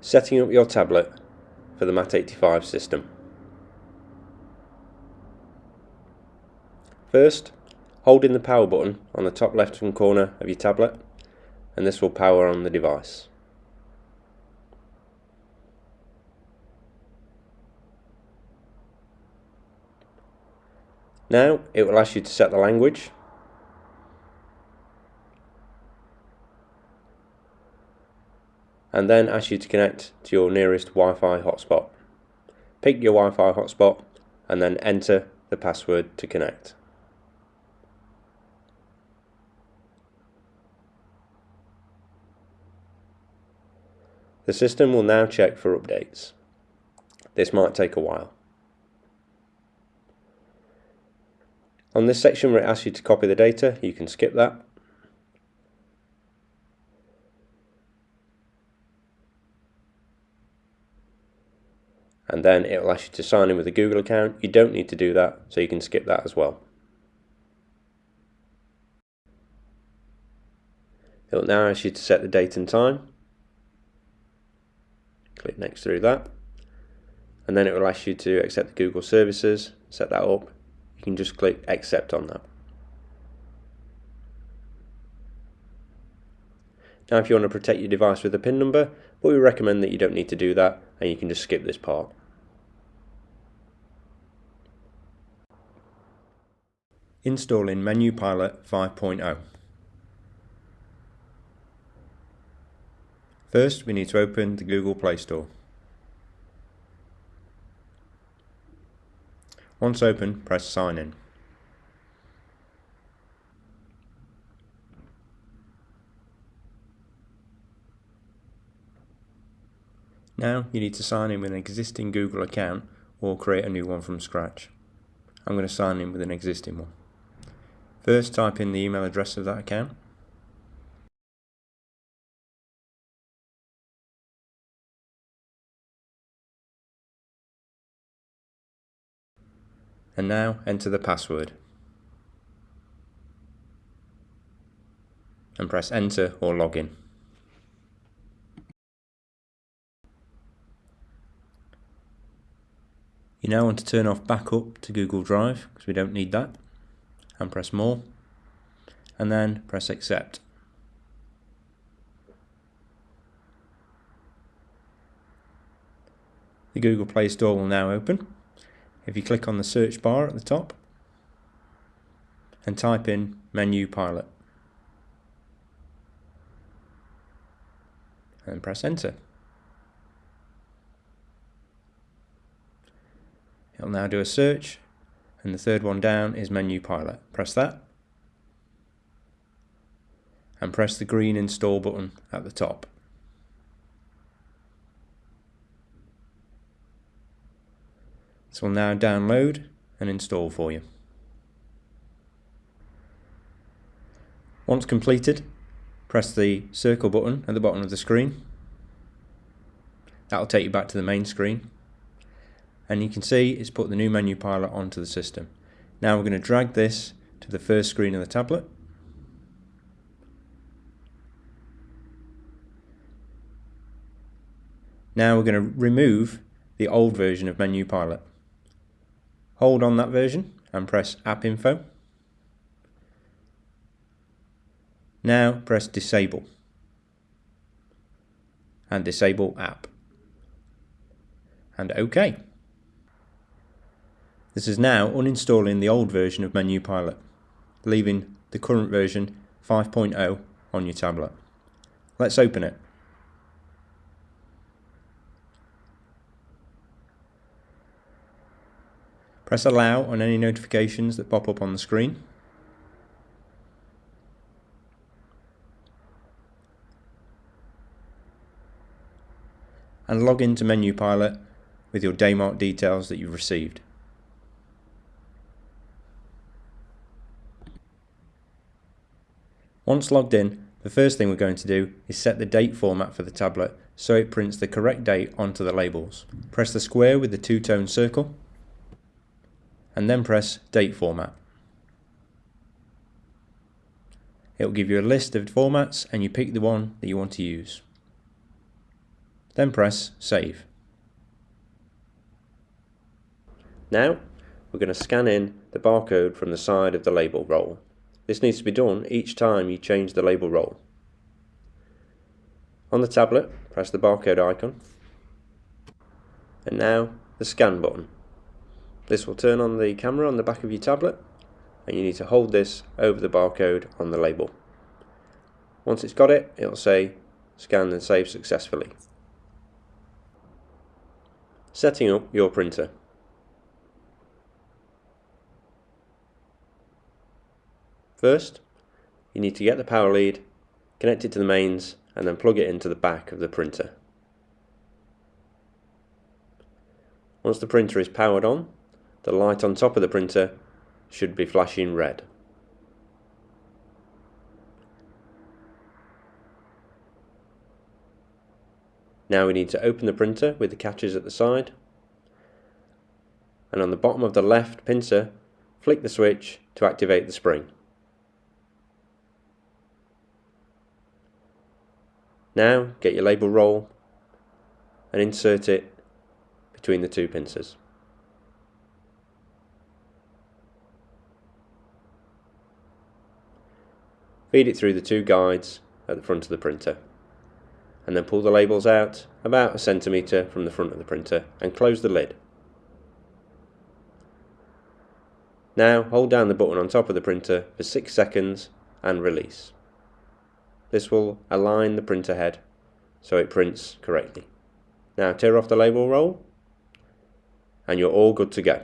Setting up your tablet for the Matt85 system. First, hold in the power button on the top left hand corner of your tablet, and this will power on the device. Now it will ask you to set the language, and then ask you to connect to your nearest Wi-Fi hotspot. Pick your Wi-Fi hotspot and then enter the password to connect. The system will now check for updates. This might take a while. On this section where it asks you to copy the data, you can skip that. And then it will ask you to sign in with a Google account. You don't need to do that, so you can skip that as well. It will now ask you to set the date and time. Click next through that. And then it will ask you to accept the Google services, set that up. You can just click accept on that. Now if you want to protect your device with a PIN number, but we recommend that you don't need to do that and you can just skip this part. Installing Matt85 5.0. First, we need to open the Google Play Store. Once open, press Sign In. Now you need to sign in with an existing Google account or create a new one from scratch. I'm going to sign in with an existing one. First, type in the email address of that account. And now enter the password. And press enter or login. You now want to turn off backup to Google Drive because we don't need that. And press more. And then press accept. The Google Play Store will now open. If you click on the search bar at the top and type in Matt85 and press enter. It'll now do a search, and the third one down is Matt85. Press that and press the green install button at the top. This will now download and install for you. Once completed, press the circle button at the bottom of the screen. That will take you back to the main screen. And you can see it's put the new Matt85 onto the system. Now we're going to drag this to the first screen of the tablet. Now we're going to remove the old version of Matt85. Hold on that version and press App Info. Now press Disable and Disable App and OK. This is now uninstalling the old version of Matt85, leaving the current version 5.0 on your tablet. Let's open it. Press allow on any notifications that pop up on the screen. And log into Matt85 with your Daymark details that you've received. Once logged in, the first thing we're going to do is set the date format for the tablet so it prints the correct date onto the labels. Press the square with the two-tone circle and then press Date Format. It will give you a list of formats and you pick the one that you want to use. then press Save. Now we're going to scan in the barcode from the side of the label roll. This needs to be done each time you change the label roll. On the tablet, press the barcode icon, and now the scan button. This will turn on the camera on the back of your tablet, and you need to hold this over the barcode on the label. Once it's got it, it'll say Scan and Save successfully. Setting up your printer. First, you need to get the power lead, connect it to the mains, and then plug it into the back of the printer. Once the printer is powered on, the light on top of the printer should be flashing red. Now we need to open the printer with the catches at the side, and on the bottom of the left pincer, flick the switch to activate the spring. Now get your label roll and insert it between the two pincers. Feed it through the two guides at the front of the printer, and then pull the labels out about 1 centimetre from the front of the printer and close the lid. Now hold down the button on top of the printer for 6 seconds and release. This will align the printer head so it prints correctly. Now tear off the label roll and you're all good to go.